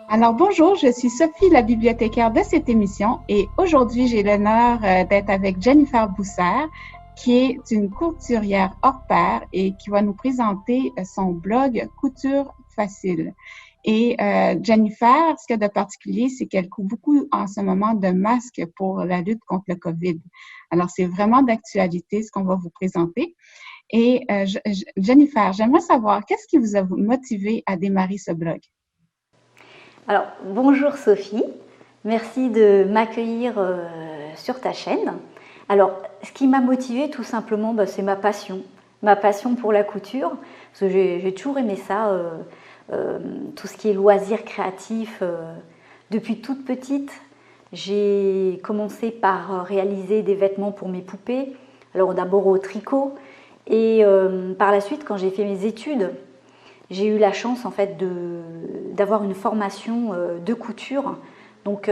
Alors bonjour, je suis Sophie, la bibliothécaire de cette émission et aujourd'hui j'ai l'honneur d'être avec Jennifer Boussert qui est une couturière hors pair et qui va nous présenter son blog Couture Facile. Et Jennifer, ce qu'il y a de particulier, c'est qu'elle coud beaucoup en ce moment de masques pour la lutte contre le COVID. Alors c'est vraiment d'actualité ce qu'on va vous présenter. Et Jennifer, j'aimerais savoir, qu'est-ce qui vous a motivé à démarrer ce blog? Alors, bonjour Sophie, merci de m'accueillir sur ta chaîne. Alors, ce qui m'a motivée tout simplement, c'est ma passion pour la couture, parce que j'ai toujours aimé ça, tout ce qui est loisirs créatifs. Depuis toute petite, j'ai commencé par réaliser des vêtements pour mes poupées, alors d'abord au tricot, et par la suite, quand j'ai fait mes études, j'ai eu la chance en fait d'avoir une formation de couture. Donc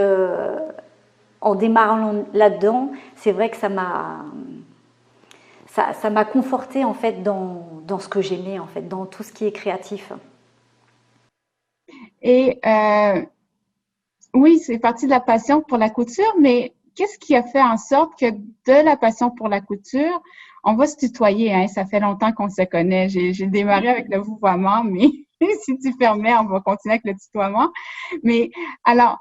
en démarrant là-dedans, c'est vrai que ça m'a confortée en fait dans ce que j'aimais en fait, dans tout ce qui est créatif. Et oui, c'est parti de la passion pour la couture, mais qu'est-ce qui a fait en sorte que de la passion pour la couture, on va se tutoyer, hein, ça fait longtemps qu'on se connaît. J'ai démarré avec le vouvoiement, mais si tu permets, on va continuer avec le tutoiement. Mais alors,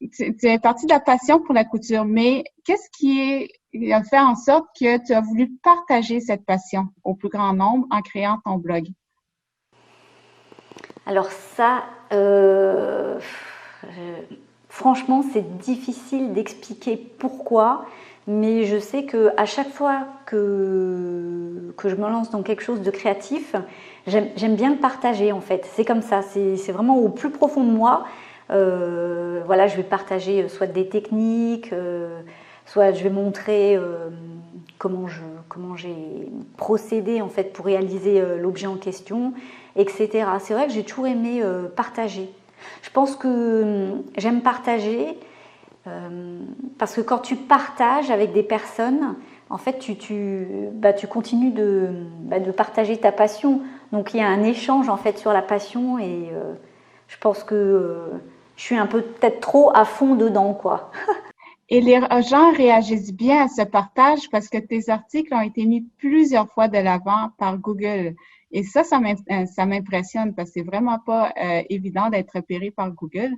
tu es parti de la passion pour la couture, mais qu'est-ce qui a fait en sorte que tu as voulu partager cette passion au plus grand nombre en créant ton blog? Alors ça, franchement, c'est difficile d'expliquer pourquoi, mais je sais que à chaque fois que je me lance dans quelque chose de créatif, j'aime bien le partager en fait. C'est comme ça, c'est vraiment au plus profond de moi. Voilà, je vais partager soit des techniques, soit je vais montrer comment j'ai procédé en fait pour réaliser l'objet en question, etc. C'est vrai que j'ai toujours aimé partager. Je pense que j'aime partager parce que quand tu partages avec des personnes, en fait, tu continues de partager ta passion. Donc il y a un échange en fait sur la passion et je pense que je suis un peu peut-être trop à fond dedans, quoi. Et les gens réagissent bien à ce partage parce que tes articles ont été mis plusieurs fois de l'avant par Google. Et ça m'impressionne parce que c'est vraiment pas évident d'être repéré par Google.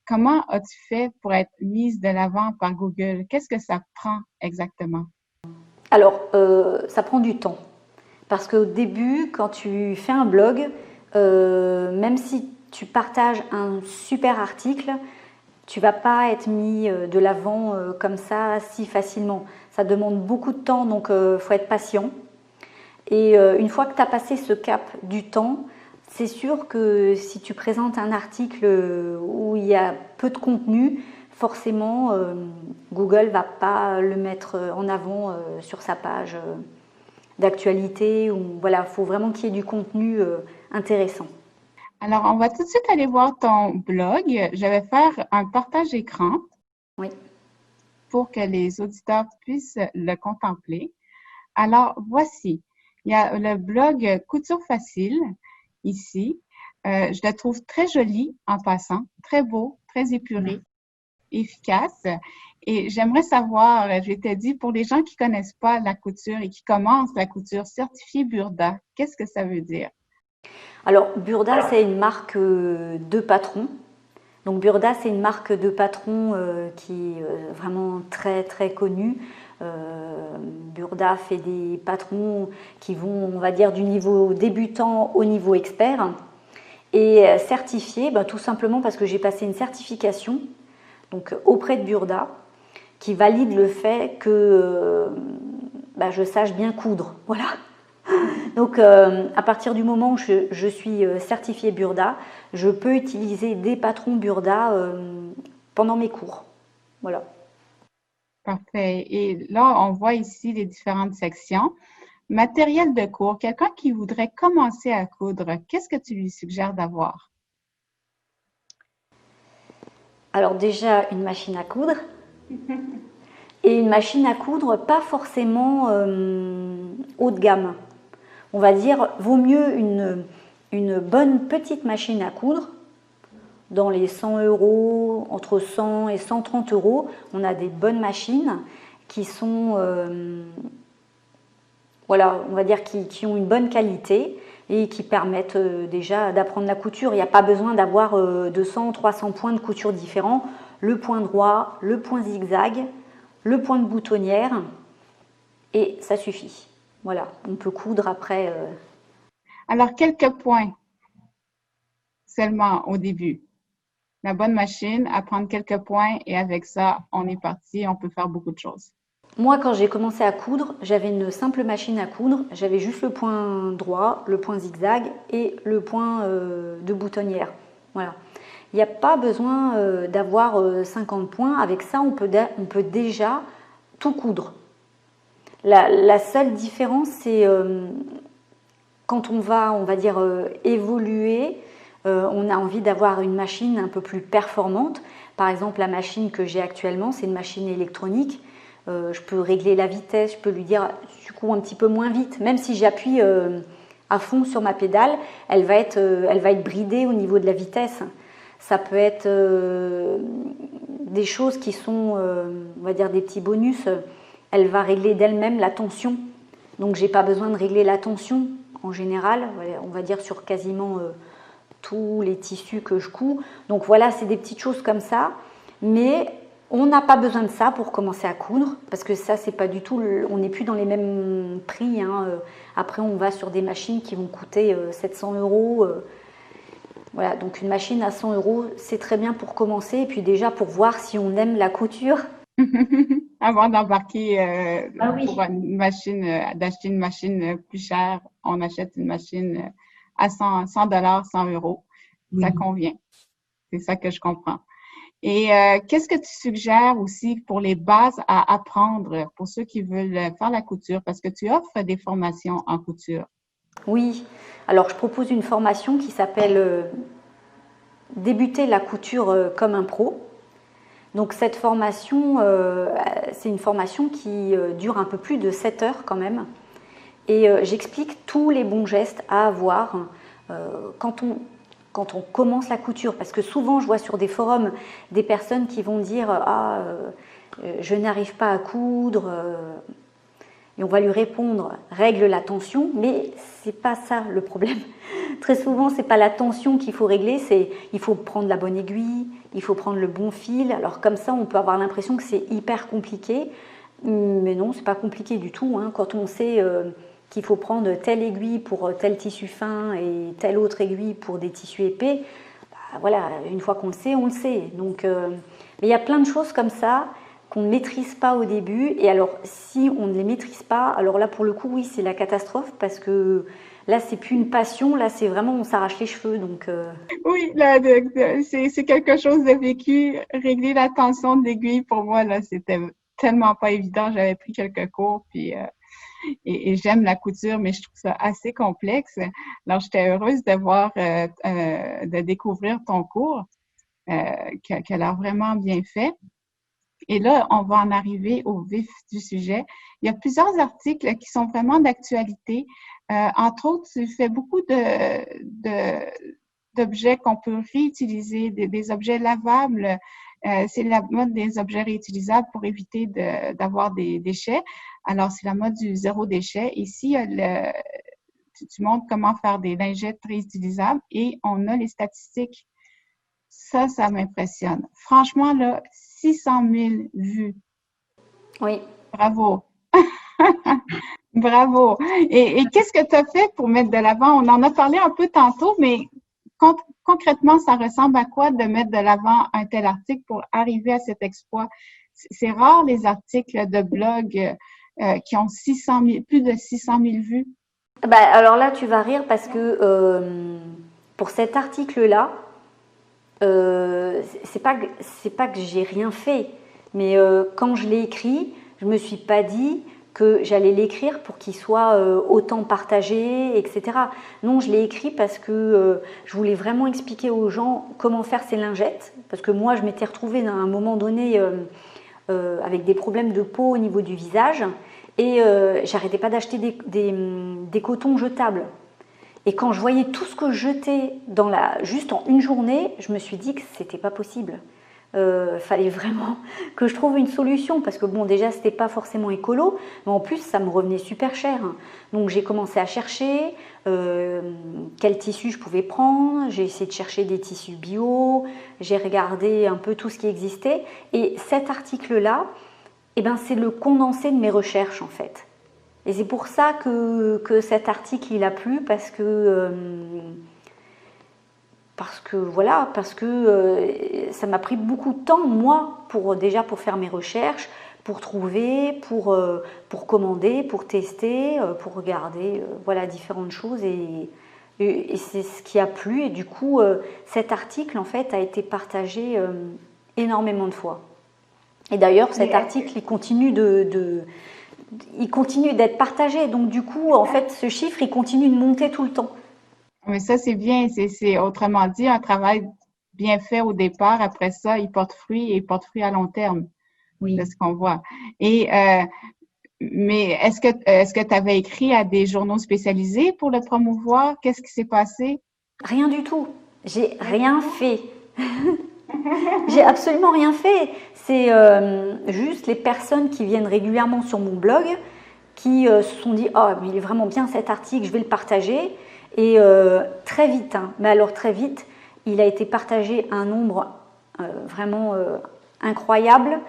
Comment as-tu fait pour être mise de l'avant par Google? Qu'est-ce que ça prend exactement? Alors, ça prend du temps. Parce qu'au début, quand tu fais un blog, même si tu partages un super article, tu vas pas être mis de l'avant comme ça si facilement. Ça demande beaucoup de temps, donc il faut être patient. Et une fois que tu as passé ce cap du temps, c'est sûr que si tu présentes un article où il y a peu de contenu, forcément Google va pas le mettre en avant sur sa page d'actualité. Voilà, il faut vraiment qu'il y ait du contenu intéressant. Alors, on va tout de suite aller voir ton blog. Je vais faire un partage écran Oui. pour que les auditeurs puissent le contempler. Alors, voici. Il y a le blog Couture Facile ici. Je le trouve très joli en passant, très beau, très épuré, efficace. Et j'aimerais savoir, je t'ai dit, pour les gens qui connaissent pas la couture et qui commencent la couture, certifié Burda, qu'est-ce que ça veut dire? Alors, Burda, c'est une marque de patron. Donc, Burda, c'est une marque de patron qui est vraiment très, très connue. Burda fait des patrons qui vont, on va dire, du niveau débutant au niveau expert. Et certifié, tout simplement parce que j'ai passé une certification donc, auprès de Burda qui valide le fait que je sache bien coudre. Voilà. Donc, à partir du moment où je suis certifiée Burda, je peux utiliser des patrons Burda pendant mes cours. Voilà. Parfait. Et là, on voit ici les différentes sections. Matériel de cours. Quelqu'un qui voudrait commencer à coudre, qu'est-ce que tu lui suggères d'avoir? Alors déjà, une machine à coudre. Et une machine à coudre pas forcément haut de gamme. On va dire, vaut mieux une bonne petite machine à coudre dans les 100 euros, entre 100 et 130 euros, on a des bonnes machines qui sont, voilà, on va dire qui ont une bonne qualité et qui permettent déjà d'apprendre la couture. Il n'y a pas besoin d'avoir 200, 300 points de couture différents. Le point droit, le point zigzag, le point de boutonnière et ça suffit. Voilà, on peut coudre après. Alors, quelques points seulement au début. La bonne machine, apprendre quelques points et avec ça, on est parti, on peut faire beaucoup de choses. Moi, quand j'ai commencé à coudre, j'avais une simple machine à coudre. J'avais juste le point droit, le point zigzag et le point de boutonnière. Voilà. Il n'y a pas besoin d'avoir 50 points. Avec ça, on peut déjà tout coudre. La seule différence, c'est quand on va dire, évoluer, on a envie d'avoir une machine un peu plus performante. Par exemple, la machine que j'ai actuellement, c'est une machine électronique. Je peux régler la vitesse, je peux lui dire tu couds un petit peu moins vite. Même si j'appuie à fond sur ma pédale, elle va être bridée au niveau de la vitesse. Ça peut être des choses qui sont, on va dire, des petits bonus. Elle va régler d'elle-même la tension. Donc, j'ai pas besoin de régler la tension en général, on va dire sur quasiment tous les tissus que je couds. Donc, voilà, c'est des petites choses comme ça. Mais on n'a pas besoin de ça pour commencer à coudre, parce que ça, c'est pas du tout, on n'est plus dans les mêmes prix. Hein. Après, on va sur des machines qui vont coûter 700 euros. Voilà, donc une machine à 100 euros, c'est très bien pour commencer, et puis déjà pour voir si on aime la couture. Avant d'embarquer Ah oui. pour une machine, d'acheter une machine plus chère, on achète une machine à 100 dollars, 100 euros. Ça convient. C'est ça que je comprends. Et qu'est-ce que tu suggères aussi pour les bases à apprendre pour ceux qui veulent faire la couture? Parce que tu offres des formations en couture. Oui, alors je propose une formation qui s'appelle Débuter la couture comme un pro. Donc cette formation, c'est une formation qui dure un peu plus de 7 heures quand même. Et j'explique tous les bons gestes à avoir quand on commence la couture. Parce que souvent, je vois sur des forums des personnes qui vont dire « Ah, je n'arrive pas à coudre ». Et on va lui répondre « Règle la tension », mais ce n'est pas ça le problème. Très souvent, ce n'est pas la tension qu'il faut régler, c'est il faut prendre la bonne aiguille, il faut prendre le bon fil. Alors comme ça, on peut avoir l'impression que c'est hyper compliqué, mais non, c'est pas compliqué du tout. Hein. Quand on sait qu'il faut prendre telle aiguille pour tel tissu fin et telle autre aiguille pour des tissus épais, bah, voilà, une fois qu'on le sait, on le sait. Donc, mais il y a plein de choses comme ça qu'on ne maîtrise pas au début. Et alors, si on ne les maîtrise pas, alors là, pour le coup, oui, c'est la catastrophe parce que là, c'est plus une passion, là, c'est vraiment, on s'arrache les cheveux. Donc, Oui, là, c'est quelque chose de vécu. Régler la tension de l'aiguille, pour moi, là, c'était tellement pas évident. J'avais pris quelques cours, puis et j'aime la couture, mais je trouve ça assez complexe. Alors, j'étais heureuse de voir, de découvrir ton cours, qui a l'air vraiment bien fait. Et là, on va en arriver au vif du sujet. Il y a plusieurs articles qui sont vraiment d'actualité. Entre autres, tu fais beaucoup d'objets qu'on peut réutiliser, des objets lavables. C'est la mode des objets réutilisables pour éviter d'avoir des déchets. Alors, c'est la mode du zéro déchet. Ici, tu montres comment faire des lingettes réutilisables et on a les statistiques. Ça m'impressionne. Franchement, là, 600 000 vues. oui. Bravo. Bravo. Et qu'est-ce que tu as fait pour mettre de l'avant? On en a parlé un peu tantôt, mais concrètement, ça ressemble à quoi de mettre de l'avant un tel article pour arriver à cet exploit? C'est rare les articles de blog qui ont 600 000, plus de 600 000 vues. Bah, alors là, tu vas rire parce que pour cet article-là, c'est pas que j'ai rien fait, mais quand je l'ai écrit, je me suis pas dit que j'allais l'écrire pour qu'il soit autant partagé, etc. Non, je l'ai écrit parce que je voulais vraiment expliquer aux gens comment faire ces lingettes, parce que moi, je m'étais retrouvée à un moment donné avec des problèmes de peau au niveau du visage, et j'arrêtais pas d'acheter des cotons jetables. Et quand je voyais tout ce que je jetais juste en une journée, je me suis dit que c'était pas possible. Fallait vraiment que je trouve une solution parce que bon, déjà c'était pas forcément écolo, mais en plus ça me revenait super cher. Donc j'ai commencé à chercher quel tissu je pouvais prendre. J'ai essayé de chercher des tissus bio. J'ai regardé un peu tout ce qui existait. Et cet article-là, eh ben, c'est le condensé de mes recherches en fait. Et c'est pour ça que cet article il a plu parce que ça m'a pris beaucoup de temps, moi, pour faire mes recherches, pour trouver, pour commander, pour tester, pour regarder, voilà, différentes choses. Et c'est ce qui a plu. Et du coup, cet article, en fait, a été partagé énormément de fois. Et d'ailleurs, cet article, il continue d'être partagé. Donc, du coup, en fait, ce chiffre, il continue de monter tout le temps. Mais ça, c'est bien. C'est autrement dit un travail bien fait au départ. Après ça, il porte fruit et il porte fruit à long terme. Oui. C'est ce qu'on voit. Et mais est-ce que tu avais écrit à des journaux spécialisés pour le promouvoir? Qu'est-ce qui s'est passé? Rien du tout. J'ai rien fait. J'ai absolument rien fait. C'est juste les personnes qui viennent régulièrement sur mon blog qui se sont dit « Oh, mais il est vraiment bien cet article, je vais le partager ». Et très vite, hein, mais alors très vite, il a été partagé un nombre vraiment incroyable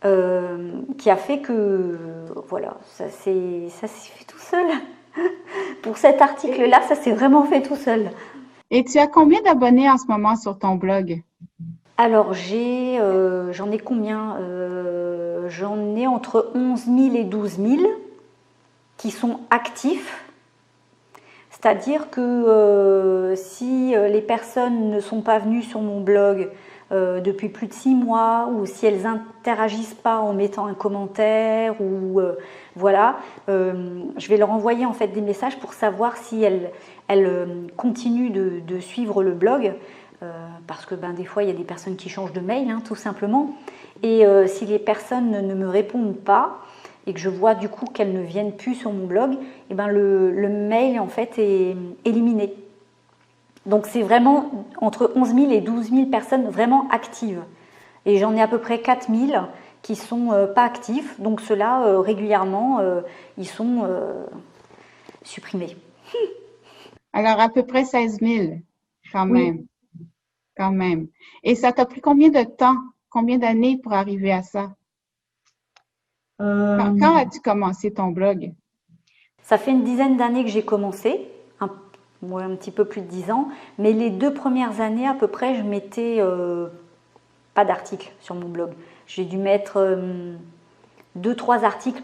qui a fait que, voilà, ça s'est fait tout seul. Pour cet article-là, ça s'est vraiment fait tout seul. Et tu as combien d'abonnés en ce moment sur ton blog? Alors, j'en ai combien J'en ai entre 11 000 et 12 000 qui sont actifs. C'est-à-dire que si les personnes ne sont pas venues sur mon blog depuis plus de 6 mois ou si elles n'interagissent pas en mettant un commentaire ou voilà, je vais leur envoyer en fait des messages pour savoir si elles continuent de suivre le blog parce que des fois il y a des personnes qui changent de mail hein, tout simplement et si les personnes ne me répondent pas et que je vois du coup qu'elles ne viennent plus sur mon blog, et le mail en fait est éliminé. Donc c'est vraiment entre 11 000 et 12 000 personnes vraiment actives. Et j'en ai à peu près 4 000 qui sont pas actifs. Donc ceux-là, régulièrement, ils sont supprimés. Alors, à peu près 16 000, quand Oui. même, quand même. Et ça t'a pris combien de temps, combien d'années pour arriver à ça? Quand as-tu commencé ton blog? Ça fait une dizaine d'années que j'ai commencé, un petit peu plus de 10 ans, mais les 2 premières années à peu près, je mettais pas d'articles sur mon blog. J'ai dû mettre 2-3 articles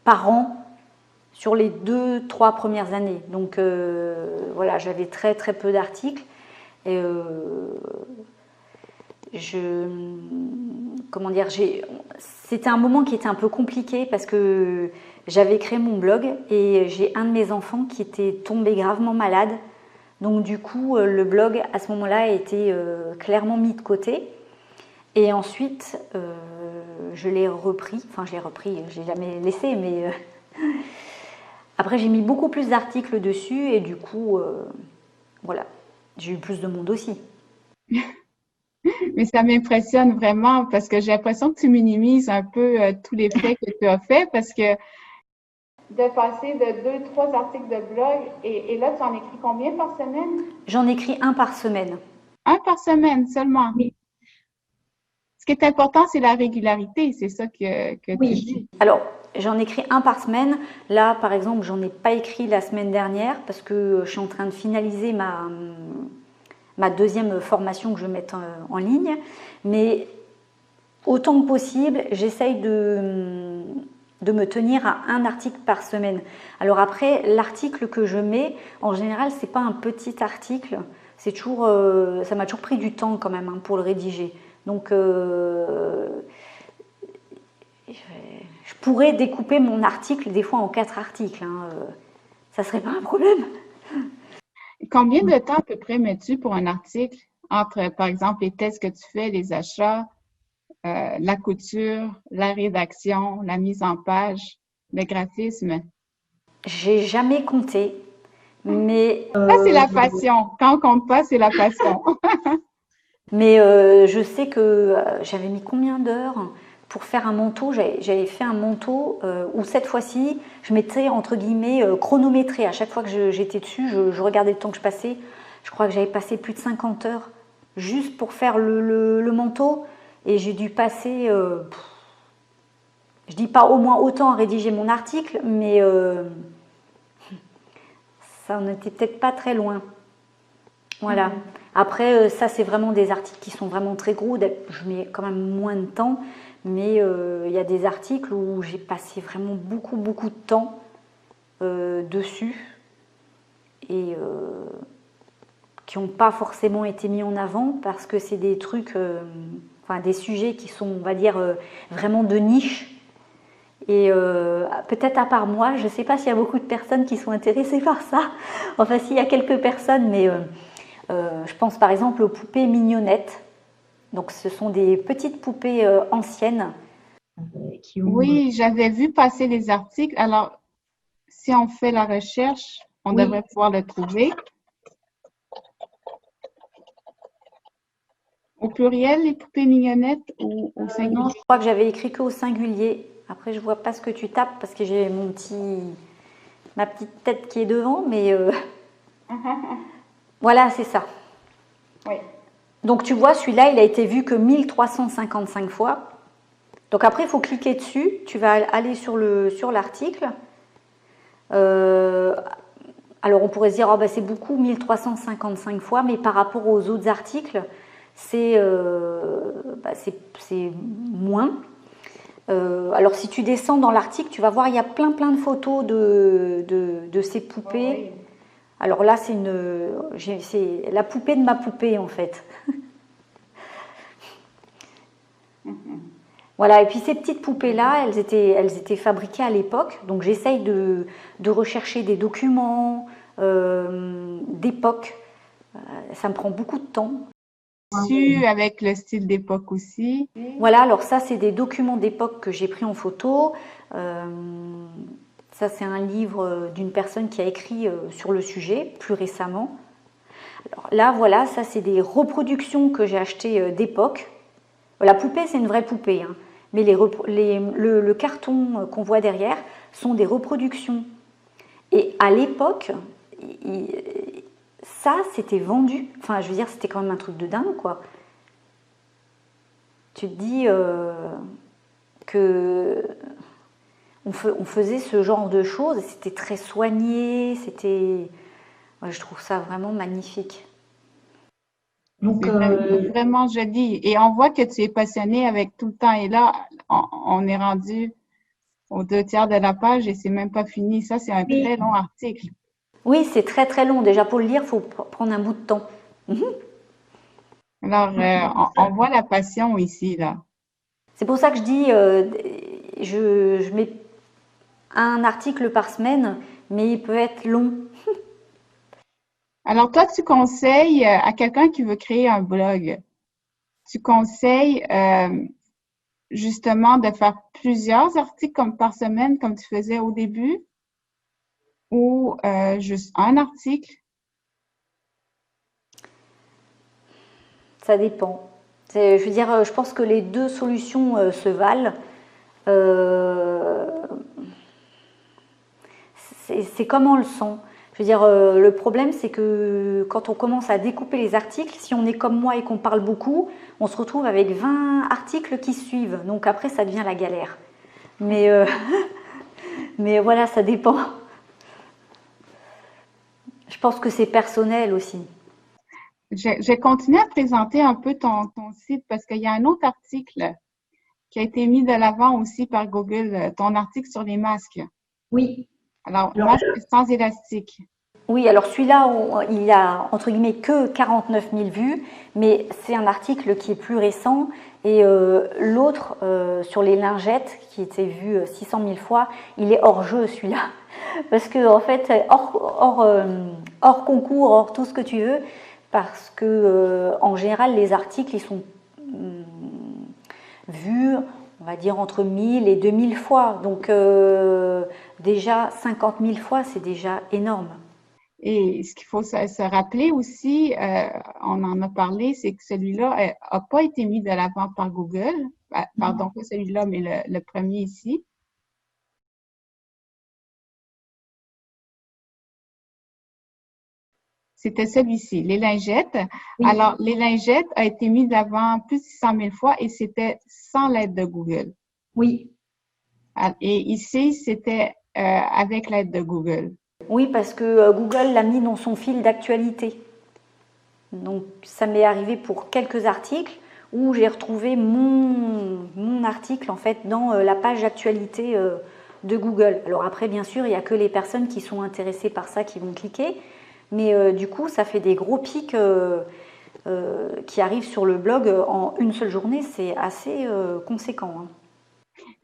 par an sur les 2-3 premières années. Donc voilà, j'avais très très peu d'articles. Et comment dire, c'était un moment qui était un peu compliqué parce que j'avais créé mon blog et j'ai un de mes enfants qui était tombé gravement malade. Donc du coup, le blog à ce moment-là a été clairement mis de côté. Et ensuite, je l'ai repris. Enfin, je l'ai jamais laissé, mais après j'ai mis beaucoup plus d'articles dessus et du coup, voilà, j'ai eu plus de monde aussi. Mais ça m'impressionne vraiment parce que j'ai l'impression que tu minimises un peu tous les faits que tu as faits parce que de passer de 2, 3 articles de blog et là, tu en écris combien par semaine? J'en écris un par semaine. Un par semaine seulement. Oui. Ce qui est important, c'est la régularité, c'est ça que tu dis. Alors, j'en écris un par semaine. Là, par exemple, j'en ai pas écrit la semaine dernière parce que je suis en train de finaliser ma deuxième formation que je vais mettre en ligne. Mais autant que possible, j'essaye de me tenir à un article par semaine. Alors après, l'article que je mets, en général, c'est pas un petit article. C'est toujours, ça m'a toujours pris du temps quand même hein, pour le rédiger. Donc, je pourrais découper mon article des fois en 4 articles. Hein, ça serait pas un problème. Combien de temps à peu près mets-tu pour un article entre, par exemple, les tests que tu fais, les achats, la couture, la rédaction, la mise en page, le graphisme? J'ai jamais compté, Mais, Ça, c'est la passion. Quand on compte pas, c'est la passion. je sais que j'avais mis combien d'heures pour faire un manteau. J'avais fait un manteau où cette fois-ci, je m'étais entre guillemets chronométré. À chaque fois que j'étais dessus, je regardais le temps que je passais. Je crois que j'avais passé plus de 50 heures juste pour faire le manteau. Et j'ai dû passer, je dis pas au moins autant à rédiger mon article, mais ça n'était peut-être pas très loin. Voilà. Après, ça, c'est vraiment des articles qui sont vraiment très gros. Je mets quand même moins de temps. Mais il y a des articles où j'ai passé vraiment beaucoup, beaucoup de temps dessus et qui n'ont pas forcément été mis en avant parce que c'est des trucs, enfin des sujets qui sont, on va dire, vraiment de niche. Et peut-être à part moi, je ne sais pas s'il y a beaucoup de personnes qui sont intéressées par ça. Enfin, s'il y a quelques personnes, mais je pense par exemple aux poupées mignonnettes. Donc, ce sont des petites poupées anciennes qui ont. Oui, j'avais vu passer les articles. Alors, si on fait la recherche, on Oui. devrait pouvoir le trouver. Au pluriel, les poupées mignonnettes ou au Non, singulier? je crois que j'avais écrit qu'au singulier. Après, je vois pas ce que tu tapes parce que j'ai ma petite tête qui est devant, mais voilà, c'est ça. Oui. Donc, tu vois, celui-là, il a été vu que 1355 fois. Donc après, il faut cliquer dessus. Tu vas aller sur l'article. Alors, on pourrait se dire, oh, bah, c'est beaucoup, 1355 fois, mais par rapport aux autres articles, c'est moins. Alors, si tu descends dans l'article, tu vas voir, il y a plein de photos de ces poupées. Oui. Alors là, c'est la poupée de ma poupée, en fait. Voilà, et puis ces petites poupées-là, elles étaient fabriquées à l'époque. Donc j'essaye de rechercher des documents d'époque. Ça me prend beaucoup de temps. Avec le style d'époque aussi. Voilà, alors ça, c'est des documents d'époque que j'ai pris en photo. Ça, c'est un livre d'une personne qui a écrit sur le sujet plus récemment. Alors là, voilà, ça, c'est des reproductions que j'ai achetées d'époque. La poupée, c'est une vraie poupée, hein. Mais le carton qu'on voit derrière sont des reproductions. Et à l'époque, ça, c'était vendu. Enfin, je veux dire, c'était quand même un truc de dingue, quoi. Tu te dis que on faisait ce genre de choses, et c'était très soigné, je trouve ça vraiment magnifique. Donc, vraiment joli. Et on voit que tu es passionné avec tout le temps. Et là, on est rendu aux 2 tiers de la page et c'est même pas fini. Ça, c'est un très long article. Oui, c'est très très long. Déjà, pour le lire, il faut prendre un bout de temps. Alors, on voit la passion ici, là. C'est pour ça que je dis, je mets un article par semaine, mais il peut être long. Alors, toi, tu conseilles à quelqu'un qui veut créer un blog, tu conseilles justement de faire plusieurs articles comme par semaine, comme tu faisais au début, ou juste un article? Ça dépend. Je veux dire, je pense que les deux solutions se valent. Euh, c'est comme on le sent. Je veux dire, le problème, c'est que quand on commence à découper les articles, si on est comme moi et qu'on parle beaucoup, on se retrouve avec 20 articles qui suivent. Donc après, ça devient la galère. Mais, mais voilà, ça dépend. Je pense que c'est personnel aussi. Je vais continuer à présenter un peu ton site parce qu'il y a un autre article qui a été mis de l'avant aussi par Google, ton article sur les masques. Oui. Alors, masque sans élastique. Oui, alors celui-là, il a entre guillemets que 49 000 vues, mais c'est un article qui est plus récent. Et l'autre, sur les lingettes, qui était vu 600 000 fois, il est hors jeu celui-là. Parce que, en fait, hors concours, hors tout ce que tu veux, parce que en général, les articles, ils sont vus, on va dire, entre 1000 et 2000 fois. Donc, déjà, 50 000 fois, c'est déjà énorme. Et ce qu'il faut se rappeler aussi, on en a parlé, c'est que celui-là a pas été mis de l'avant par Google. Pardon, pas celui-là, mais le premier ici. C'était celui-ci, les lingettes. Oui. Alors, les lingettes a été mis de l'avant plus de 600 000 fois et c'était sans l'aide de Google. Oui. Et ici, c'était avec l'aide de Google. Oui, parce que Google l'a mis dans son fil d'actualité. Donc, ça m'est arrivé pour quelques articles où j'ai retrouvé mon article en fait dans la page d'actualité de Google. Alors après, bien sûr, il n'y a que les personnes qui sont intéressées par ça qui vont cliquer. Mais du coup, ça fait des gros pics qui arrivent sur le blog en une seule journée. C'est assez conséquent, hein.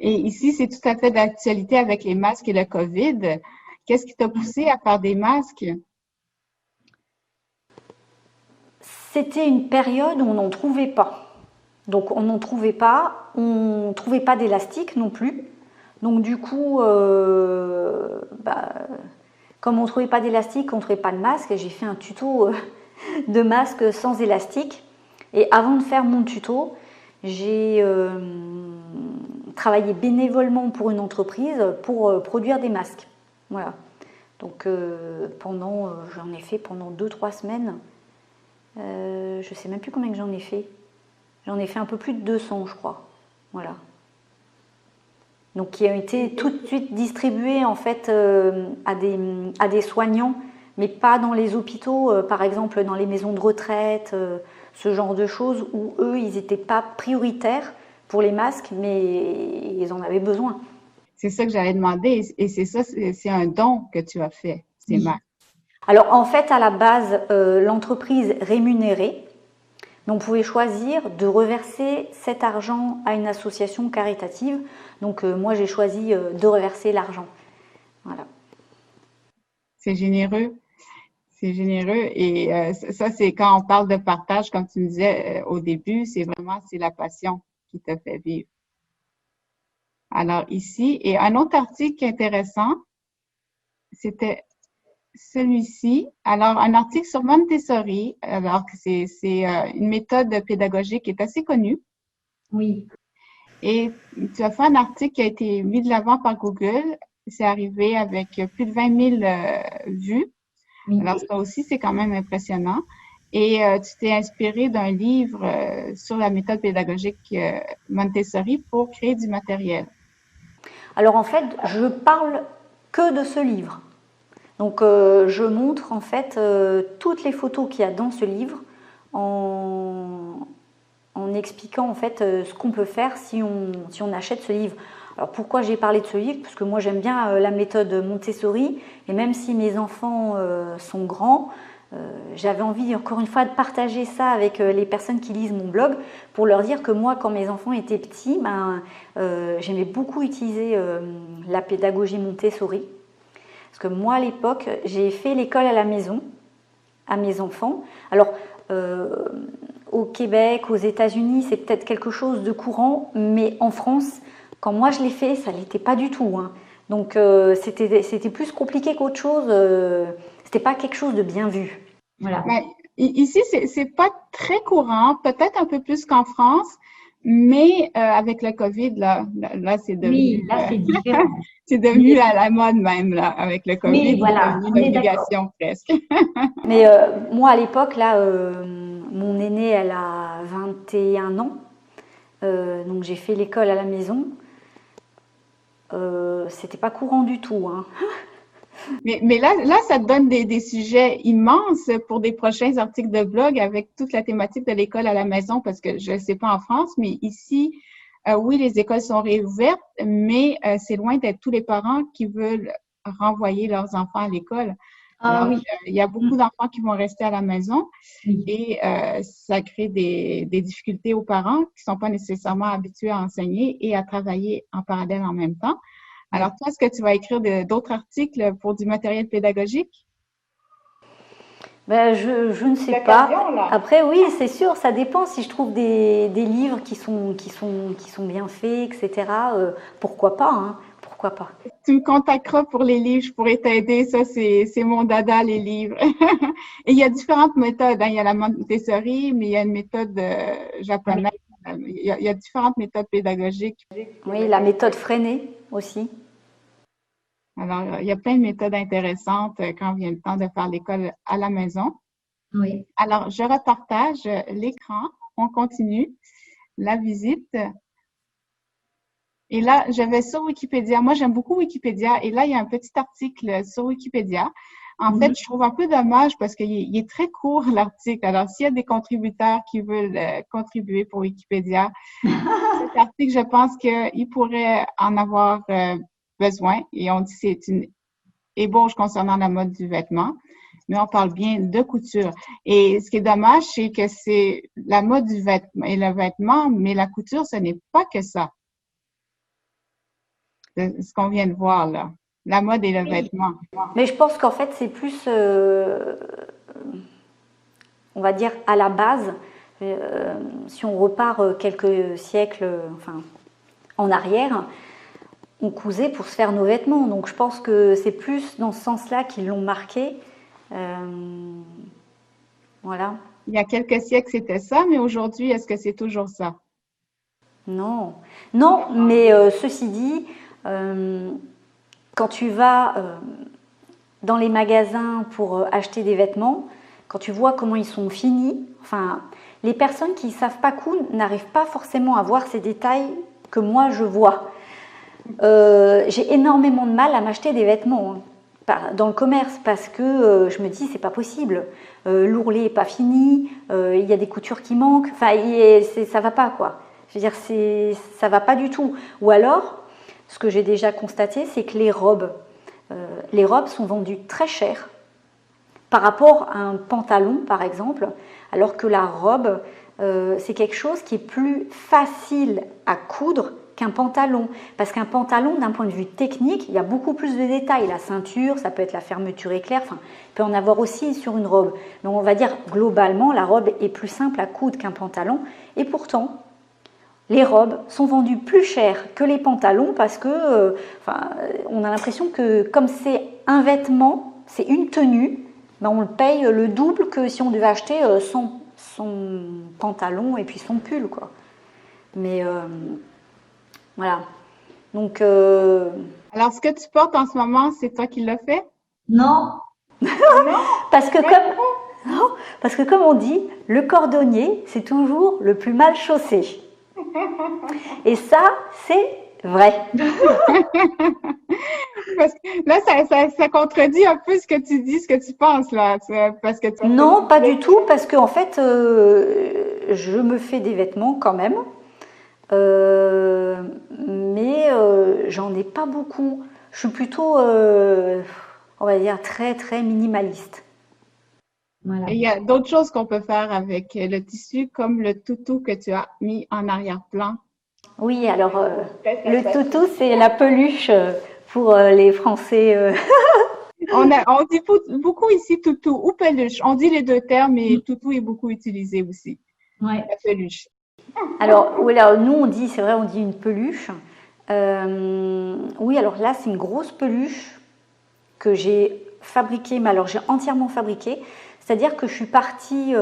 Et ici, c'est tout à fait d'actualité avec les masques et le COVID. Qu'est-ce qui t'a poussé à faire des masques? C'était une période où on n'en trouvait pas. Donc on n'en trouvait pas, on ne trouvait pas d'élastique non plus. Donc du coup, comme on ne trouvait pas d'élastique, on ne trouvait pas de masque, j'ai fait un tuto de masque sans élastique. Et avant de faire mon tuto, j'ai travaillé bénévolement pour une entreprise pour produire des masques. Voilà. Donc j'en ai fait pendant 2-3 semaines. Je ne sais même plus combien que j'en ai fait. J'en ai fait un peu plus de 200, je crois. Voilà. Donc qui ont été tout de suite distribués en fait à des soignants, mais pas dans les hôpitaux, par exemple dans les maisons de retraite, ce genre de choses où eux, ils n'étaient pas prioritaires pour les masques, mais ils en avaient besoin. C'est ça que j'allais demander. Et c'est ça, c'est un don que tu as fait, ces masques. Alors en fait, à la base, l'entreprise rémunérait. Donc, on pouvait choisir de reverser cet argent à une association caritative. Donc, moi, j'ai choisi de reverser l'argent. Voilà. C'est généreux. C'est généreux. Et ça, c'est quand on parle de partage, comme tu me disais au début, c'est la passion qui te fait vivre. Alors, ici, et un autre article intéressant, c'était celui-ci. Alors, un article sur Montessori, alors que c'est une méthode pédagogique qui est assez connue. Oui. Et tu as fait un article qui a été mis de l'avant par Google. C'est arrivé avec plus de 20 000 vues. Oui. Alors, ça aussi, c'est quand même impressionnant. Et tu t'es inspiré d'un livre sur la méthode pédagogique Montessori pour créer du matériel. Alors, en fait, je parle que de ce livre. Donc, je montre en fait toutes les photos qu'il y a dans ce livre en expliquant en fait ce qu'on peut faire si on achète ce livre. Alors pourquoi j'ai parlé de ce livre? Parce que moi j'aime bien la méthode Montessori et même si mes enfants sont grands, j'avais envie encore une fois de partager ça avec les personnes qui lisent mon blog pour leur dire que moi quand mes enfants étaient petits, j'aimais beaucoup utiliser la pédagogie Montessori. Parce que moi à l'époque j'ai fait l'école à la maison à mes enfants. Alors au Québec, aux États-Unis, c'est peut-être quelque chose de courant, mais en France, quand moi je l'ai fait, ça ne l'était pas du tout, hein. Donc c'était plus compliqué qu'autre chose. C'était pas quelque chose de bien vu. Voilà. Mais ici, c'est pas très courant, peut-être un peu plus qu'en France, mais avec le COVID, là c'est devenu. Oui, là c'est différent. C'est devenu la mode même, là, avec le COVID. Oui, voilà, c'est devenu une obligation presque. Mais moi, à l'époque, là, mon aînée, elle a 21 ans. Donc, j'ai fait l'école à la maison. C'était pas courant du tout, hein. Mais là, ça te donne des sujets immenses pour des prochains articles de blog avec toute la thématique de l'école à la maison, parce que je ne sais pas en France, mais ici, oui, les écoles sont réouvertes, mais c'est loin d'être tous les parents qui veulent renvoyer leurs enfants à l'école. Alors, oui. Il y a beaucoup d'enfants qui vont rester à la maison Oui. et ça crée des difficultés aux parents qui ne sont pas nécessairement habitués à enseigner et à travailler en parallèle en même temps. Alors, toi, est-ce que tu vas écrire d'autres articles pour du matériel pédagogique? Ben, je ne sais pas. Après, oui, c'est sûr, ça dépend. Si je trouve des livres qui sont bien faits, etc., pourquoi pas, hein, pourquoi pas. Tu me contacteras pour les livres, je pourrais t'aider. Ça, c'est mon dada, les livres. Et il y a différentes méthodes, hein. Il y a la Montessori, mais il y a une méthode japonaise. Il y a différentes méthodes pédagogiques. Oui, la méthode freinée aussi. Alors, il y a plein de méthodes intéressantes quand vient le temps de faire l'école à la maison. Oui. Alors, je repartage l'écran. On continue la visite. Et là, je vais sur Wikipédia. Moi, j'aime beaucoup Wikipédia. Et là, il y a un petit article sur Wikipédia. En fait, je trouve un peu dommage parce qu'il est très court, l'article. Alors, s'il y a des contributeurs qui veulent contribuer pour Wikipédia, cet article, je pense qu'il pourrait en avoir besoin. Et on dit que c'est une ébauche concernant la mode du vêtement. Mais on parle bien de couture. Et ce qui est dommage, c'est que c'est la mode du vêtement et le vêtement, mais la couture, ce n'est pas que ça. Ce qu'on vient de voir là. La mode et le vêtement. Mais je pense qu'en fait, c'est plus, on va dire, à la base, si on repart quelques siècles en arrière, on cousait pour se faire nos vêtements. Donc je pense que c'est plus dans ce sens-là qu'ils l'ont marqué. Voilà. Il y a quelques siècles, c'était ça, mais aujourd'hui, est-ce que c'est toujours ça? Non. Non, mais ceci dit, quand tu vas dans les magasins pour acheter des vêtements, quand tu vois comment ils sont finis, enfin, les personnes qui ne savent pas coudre n'arrivent pas forcément à voir ces détails que moi je vois. J'ai énormément de mal à m'acheter des vêtements dans le commerce parce que je me dis c'est pas possible. L'ourlet n'est pas fini, il y a des coutures qui manquent, enfin ça va pas quoi. Je veux dire ça va pas du tout. Ou alors, ce que j'ai déjà constaté, c'est que les robes sont vendues très cher par rapport à un pantalon par exemple, alors que la robe c'est quelque chose qui est plus facile à coudre qu'un pantalon. Parce qu'un pantalon, d'un point de vue technique, il y a beaucoup plus de détails. La ceinture, ça peut être la fermeture éclair, enfin, il peut en avoir aussi sur une robe. Donc on va dire, globalement, la robe est plus simple à coudre qu'un pantalon. Et pourtant, les robes sont vendues plus cher que les pantalons parce que, on a l'impression que comme c'est un vêtement, c'est une tenue, ben on le paye le double que si on devait acheter son pantalon et puis son pull, quoi. Mais voilà. Donc. Alors, ce que tu portes en ce moment, c'est toi qui l'as fait? Non. parce que comme on dit, le cordonnier, c'est toujours le plus mal chaussé. Et ça, c'est vrai. Parce que là, ça contredit un peu ce que tu dis, ce que tu penses là. Parce que non, pas du tout, parce qu'en fait, je me fais des vêtements quand même. Mais j'en ai pas beaucoup. Je suis plutôt, on va dire, très très minimaliste. Voilà. Et il y a d'autres choses qu'on peut faire avec le tissu, comme le toutou que tu as mis en arrière-plan. Oui, alors le toutou, c'est la peluche pour les Français. On dit beaucoup ici toutou ou peluche. On dit les deux termes, mais toutou est beaucoup utilisé aussi. Ouais. La peluche. Alors, nous on dit, c'est vrai, on dit une peluche. Oui, alors là, c'est une grosse peluche que j'ai fabriquée, mais alors j'ai entièrement fabriquée. C'est-à-dire que je suis partie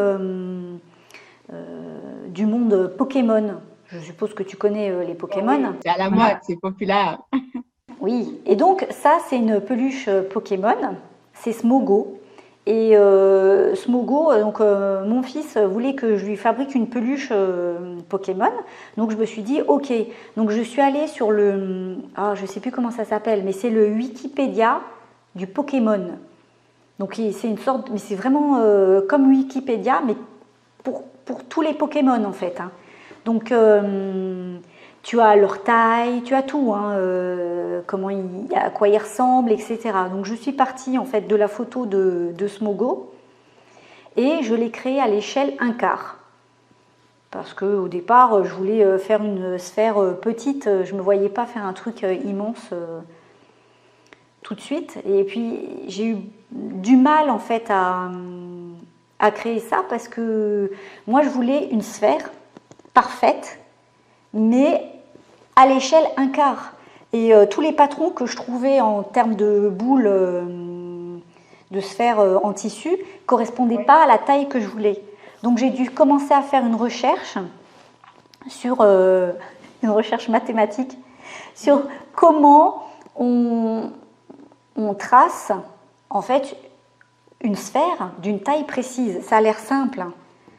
du monde Pokémon. Je suppose que tu connais les Pokémon. Oui, c'est à la mode, c'est populaire. Oui, et donc ça, c'est une peluche Pokémon. C'est Smogo. Et Smogo, donc mon fils voulait que je lui fabrique une peluche Pokémon. Donc je me suis dit, ok. Donc je suis allée sur le... je ne sais plus comment ça s'appelle, mais c'est le Wikipédia du Pokémon. Donc c'est une sorte... Mais c'est vraiment comme Wikipédia, mais pour tous les Pokémon en fait. Hein. Donc tu as leur taille, tu as tout, hein, à quoi ils ressemblent, etc. Donc je suis partie en fait de la photo de Smogo et je l'ai créé à l'échelle 1/4. Parce qu'au départ, je voulais faire une sphère petite, je ne me voyais pas faire un truc immense tout de suite. Et puis j'ai eu du mal en fait à créer ça parce que moi je voulais une sphère parfaite, mais à l'échelle 1/4. Et tous les patrons que je trouvais en termes de boules, de sphères en tissu, correspondaient pas à la taille que je voulais. Donc j'ai dû commencer à faire une recherche sur une recherche mathématique sur comment on trace en fait une sphère d'une taille précise. Ça a l'air simple, hein,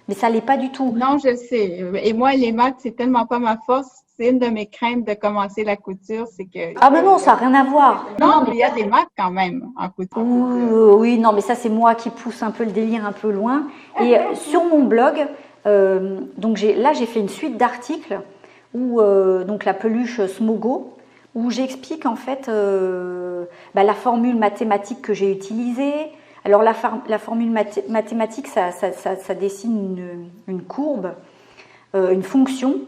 mais ça l'est pas du tout. Non, je sais. Et moi, les maths, c'est tellement pas ma force. C'est une de mes craintes de commencer la couture, c'est que... Ah ben non, ça n'a rien à voir. Non, mais il y a des maths quand même en couture. Oui, non, mais ça c'est moi qui pousse un peu le délire un peu loin. Et sur mon blog, donc là j'ai fait une suite d'articles où donc la peluche Smogo, où j'explique en fait la formule mathématique que j'ai utilisée. Alors la formule mathématique, ça dessine une courbe, une fonction,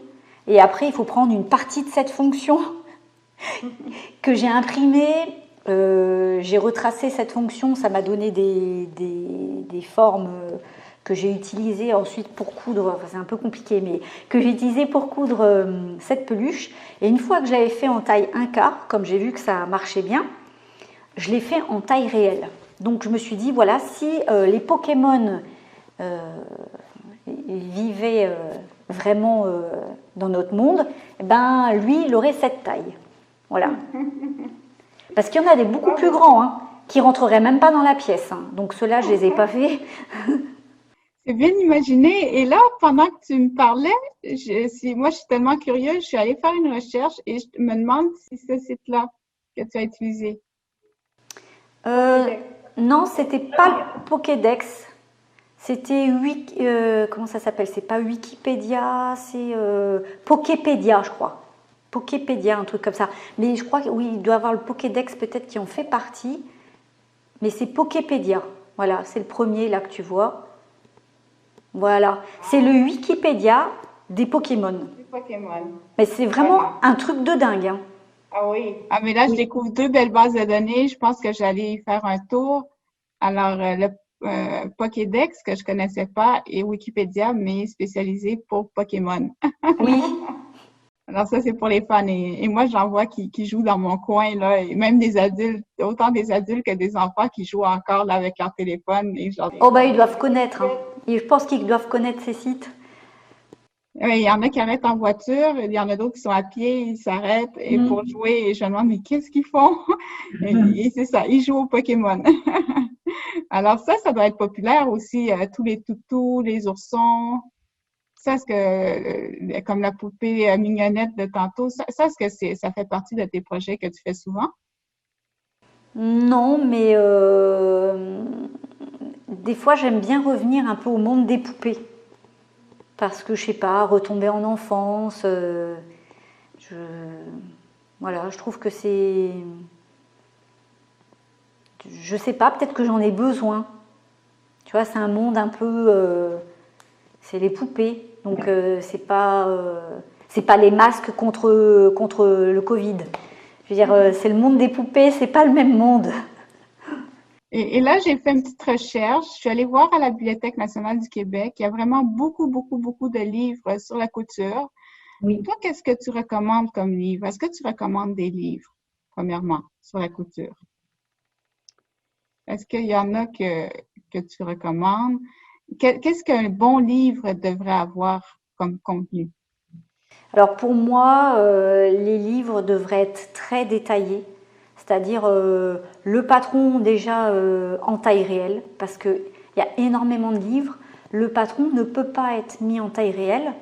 et après il faut prendre une partie de cette fonction que j'ai imprimée. J'ai retracé cette fonction, ça m'a donné des formes que j'ai utilisées ensuite pour coudre, enfin, c'est un peu compliqué, mais que j'ai utilisé pour coudre cette peluche. Et une fois que je l'avais fait en taille 1/4, comme j'ai vu que ça marchait bien, je l'ai fait en taille réelle. Donc je me suis dit, voilà, si les Pokémon vivaient vraiment dans notre monde, ben lui, il aurait cette taille. Voilà. Parce qu'il y en a des beaucoup plus grands, hein, qui rentreraient même pas dans la pièce. Hein. Donc ceux-là, je les ai pas faits. C'est bien imaginé. Et là, pendant que tu me parlais, moi, je suis tellement curieuse, je suis allée faire une recherche et je me demande si ce site-là que tu as utilisé. Non, c'était pas le Pokédex. C'était comment ça s'appelle? C'est pas Wikipédia, c'est Poképédia, je crois. Poképédia, un truc comme ça. Mais je crois que oui, il doit y avoir le Pokédex peut-être qui en fait partie. Mais c'est Poképédia. Voilà, c'est le premier là que tu vois. Voilà, c'est le Wikipédia des Pokémon. Des Pokémon. Mais c'est vraiment un truc de dingue. Hein. Ah oui. Ah, mais là, je découvre deux belles bases de données. Je pense que j'allais y faire un tour. Alors, le Pokédex, que je connaissais pas, et Wikipédia, mais spécialisé pour Pokémon. Oui. Alors ça, c'est pour les fans. Et moi, j'en vois qui jouent dans mon coin, là, et même des adultes, autant des adultes que des enfants qui jouent encore là, avec leur téléphone. Et genre... Oh bah ils doivent connaître. Hein. Et je pense qu'ils doivent connaître ces sites. Il y en a qui arrêtent en voiture, il y en a d'autres qui sont à pied, ils s'arrêtent et pour jouer. Et je me demande, mais qu'est-ce qu'ils font? Et c'est ça, ils jouent au Pokémon. Alors ça doit être populaire aussi, tous les toutous, les oursons. Ça, est-ce que, comme la poupée mignonnette de tantôt, ça est-ce que ça fait partie de tes projets que tu fais souvent? Non, mais des fois j'aime bien revenir un peu au monde des poupées. Parce que je sais pas, retomber en enfance, voilà, je trouve que c'est, je sais pas, peut-être que j'en ai besoin. Tu vois, c'est un monde un peu, c'est les poupées, donc c'est pas les masques contre le Covid. Je veux dire, c'est le monde des poupées, c'est pas le même monde. Et là, j'ai fait une petite recherche. Je suis allée voir à la Bibliothèque nationale du Québec. Il y a vraiment beaucoup, beaucoup, beaucoup de livres sur la couture. Oui. Toi, qu'est-ce que tu recommandes comme livre? Est-ce que tu recommandes des livres, premièrement, sur la couture? Est-ce qu'il y en a que tu recommandes? Qu'est-ce qu'un bon livre devrait avoir comme contenu? Alors pour moi, les livres devraient être très détaillés, c'est-à-dire le patron déjà en taille réelle, parce qu'il y a énormément de livres. Le patron ne peut pas être mis en taille réelle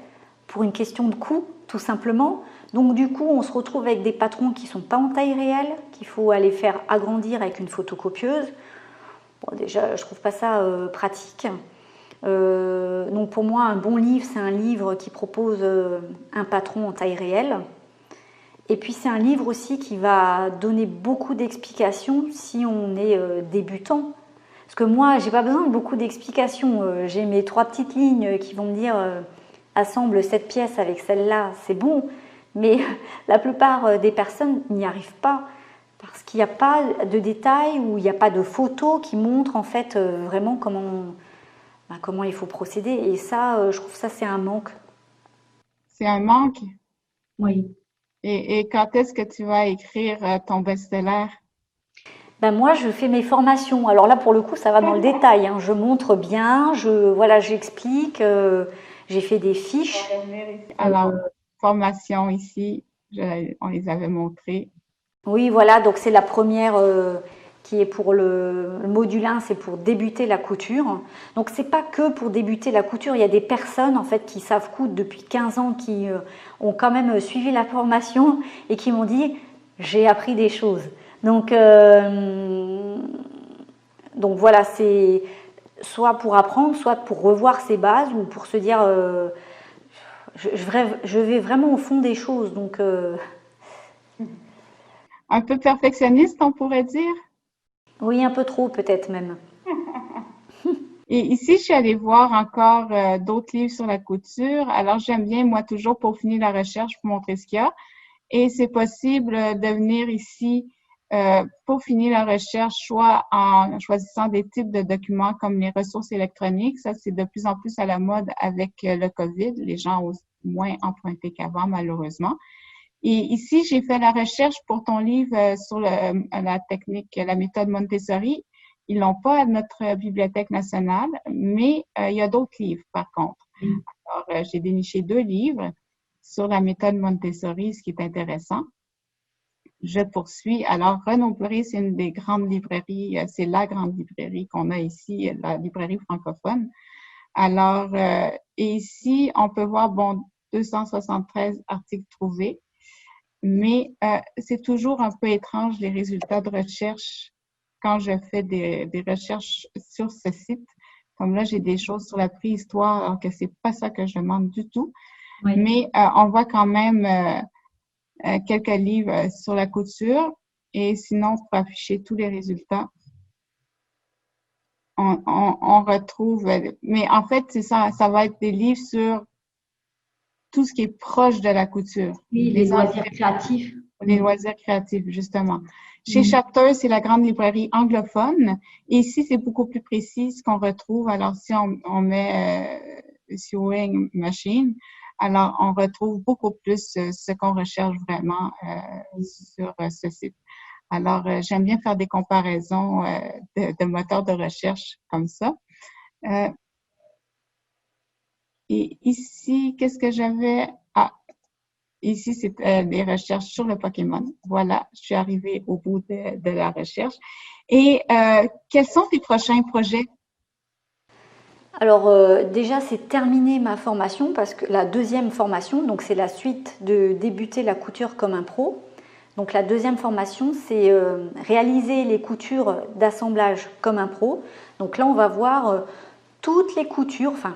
pour une question de coût, tout simplement. Donc du coup, on se retrouve avec des patrons qui ne sont pas en taille réelle, qu'il faut aller faire agrandir avec une photocopieuse. Bon, déjà, je trouve pas ça pratique. Donc pour moi, un bon livre, c'est un livre qui propose un patron en taille réelle. Et puis c'est un livre aussi qui va donner beaucoup d'explications si on est débutant. Parce que moi, j'ai pas besoin de beaucoup d'explications. J'ai mes 3 petites lignes qui vont me dire assemble cette pièce avec celle-là, c'est bon. Mais la plupart des personnes n'y arrivent pas parce qu'il n'y a pas de détails ou il n'y a pas de photos qui montrent en fait vraiment comment il faut procéder. Et ça, je trouve ça, c'est un manque. C'est un manque. Oui. Et quand est-ce que tu vas écrire ton best-seller? Ben moi, je fais mes formations. Alors là, pour le coup, ça va dans le détail, hein. Je montre bien, voilà, j'explique. J'ai fait des fiches. Alors, formation ici, on les avait montrées. Oui, voilà, donc c'est la première qui est pour le module 1, c'est pour débuter la couture. Donc c'est pas que pour débuter la couture, il y a des personnes en fait qui savent coudre depuis 15 ans, qui ont quand même suivi la formation et qui m'ont dit j'ai appris des choses. Donc, donc voilà, c'est soit pour apprendre, soit pour revoir ses bases ou pour se dire je vais vraiment au fond des choses. Donc Un peu perfectionniste, on pourrait dire. oui, un peu trop peut-être même. Et ici, je suis allée voir encore d'autres livres sur la couture. Alors, j'aime bien, moi, toujours peaufiner la recherche pour montrer ce qu'il y a. Et c'est possible de venir ici peaufiner la recherche, soit en choisissant des types de documents comme les ressources électroniques. Ça, c'est de plus en plus à la mode avec le COVID. Les gens osent moins emprunter qu'avant, malheureusement. Et ici, j'ai fait la recherche pour ton livre sur la technique, la méthode Montessori. Ils l'ont pas à notre bibliothèque nationale, mais il y a d'autres livres, par contre. Alors, j'ai déniché 2 livres sur la méthode Montessori, ce qui est intéressant. Je poursuis. Alors, Renaud-Bré, c'est une des grandes librairies, c'est la grande librairie qu'on a ici, la librairie francophone. Alors, et ici, on peut voir, bon, 273 articles trouvés, mais c'est toujours un peu étrange les résultats de recherche quand je fais des recherches sur ce site. Comme là, j'ai des choses sur la préhistoire, alors que c'est pas ça que je demande du tout. Oui. Mais on voit quand même quelques livres sur la couture. Et sinon, pour afficher tous les résultats, on retrouve... Mais en fait, c'est ça, ça va être des livres sur tout ce qui est proche de la couture. Oui, les loisirs créatifs. Les loisirs créatifs, justement. Chez Chapter, c'est la grande librairie anglophone. Et ici, c'est beaucoup plus précis ce qu'on retrouve. Alors, si on met Sewing Machine, alors on retrouve beaucoup plus ce qu'on recherche vraiment sur ce site. Alors, j'aime bien faire des comparaisons de moteurs de recherche comme ça. Et ici, qu'est-ce que j'avais? Ah, ici, c'est des recherches sur le Pokémon. Voilà, je suis arrivée au bout de la recherche. Et quels sont tes prochains projets? Alors déjà, c'est terminer ma formation parce que la deuxième formation, donc c'est la suite de débuter la couture comme un pro. Donc la deuxième formation, c'est réaliser les coutures d'assemblage comme un pro. Donc là, on va voir toutes les coutures, enfin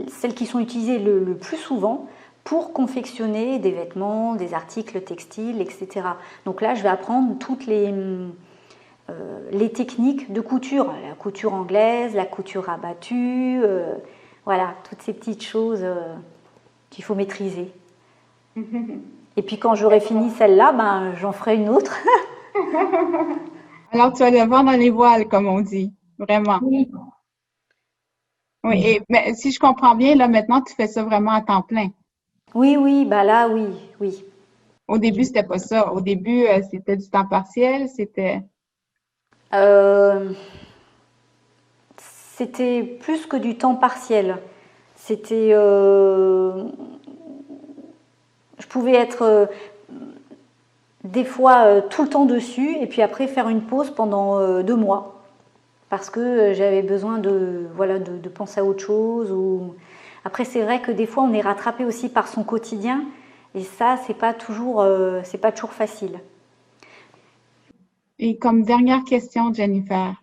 celles qui sont utilisées le plus souvent pour confectionner des vêtements, des articles textiles, etc. Donc là, je vais apprendre toutes les techniques de couture, la couture anglaise, la couture rabattue, voilà, toutes ces petites choses qu'il faut maîtriser. Et puis quand j'aurai fini celle-là, ben, j'en ferai une autre. Alors, tu as le vent dans les voiles, comme on dit, vraiment. Oui. Oui, mais si je comprends bien, là, maintenant, tu fais ça vraiment à temps plein. Oui, bah là, oui, oui. Au début, c'était pas ça. Au début, c'était du temps partiel, c'était... C'était plus que du temps partiel. C'était... je pouvais être des fois tout le temps dessus et puis après faire une pause pendant 2 mois. Parce que j'avais besoin de penser à autre chose. Ou... Après, c'est vrai que des fois, on est rattrapé aussi par son quotidien. Et ça, c'est pas toujours facile. Et comme dernière question, Jennifer,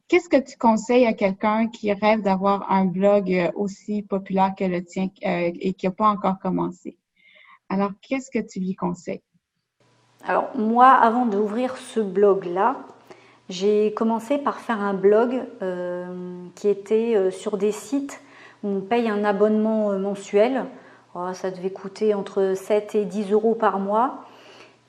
qu'est-ce que tu conseilles à quelqu'un qui rêve d'avoir un blog aussi populaire que le tien et qui n'a pas encore commencé? Alors, qu'est-ce que tu lui conseilles? Alors, moi, avant d'ouvrir ce blog-là, j'ai commencé par faire un blog qui était sur des sites où on paye un abonnement mensuel. Oh, ça devait coûter entre 7 et 10 euros par mois.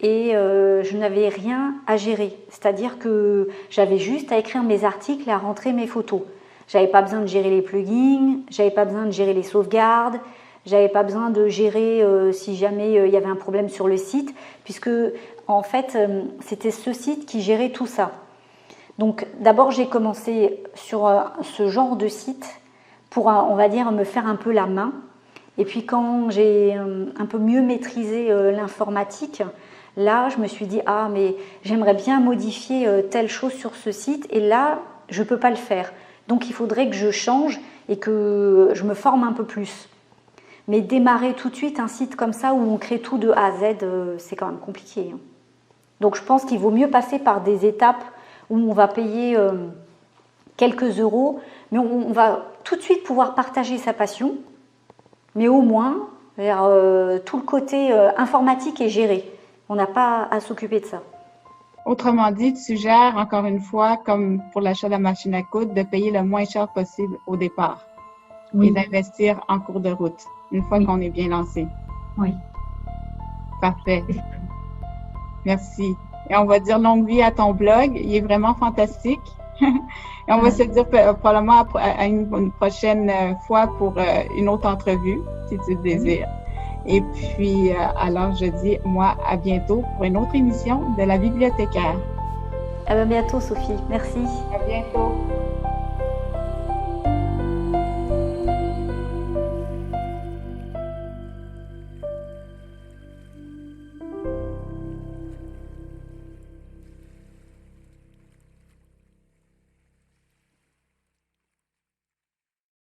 Et je n'avais rien à gérer. C'est-à-dire que j'avais juste à écrire mes articles et à rentrer mes photos. J'avais pas besoin de gérer les plugins, j'avais pas besoin de gérer les sauvegardes, J'avais pas besoin de gérer si jamais il y avait un problème sur le site, puisque en fait, c'était ce site qui gérait tout ça. Donc d'abord, j'ai commencé sur ce genre de site pour, on va dire, me faire un peu la main. Et puis quand j'ai un peu mieux maîtrisé l'informatique, là, je me suis dit, ah, mais j'aimerais bien modifier telle chose sur ce site, et là, je ne peux pas le faire. Donc il faudrait que je change et que je me forme un peu plus. Mais démarrer tout de suite un site comme ça où on crée tout de A à Z, c'est quand même compliqué. Donc je pense qu'il vaut mieux passer par des étapes où on va payer quelques euros, mais on va tout de suite pouvoir partager sa passion. Mais au moins, tout le côté informatique est géré. On n'a pas à s'occuper de ça. Autrement dit, tu suggères encore une fois, comme pour l'achat de la machine à coudre, de payer le moins cher possible au départ et d'investir en cours de route, une fois qu'on est bien lancé. Oui. Parfait. Merci. Et on va dire longue vie à ton blog. Il est vraiment fantastique. Et on va se dire probablement à une prochaine fois pour une autre entrevue, si tu le désires. Et puis, alors, je dis, moi, à bientôt pour une autre émission de La Bibliothécaire. À bientôt, Sophie. Merci. À bientôt.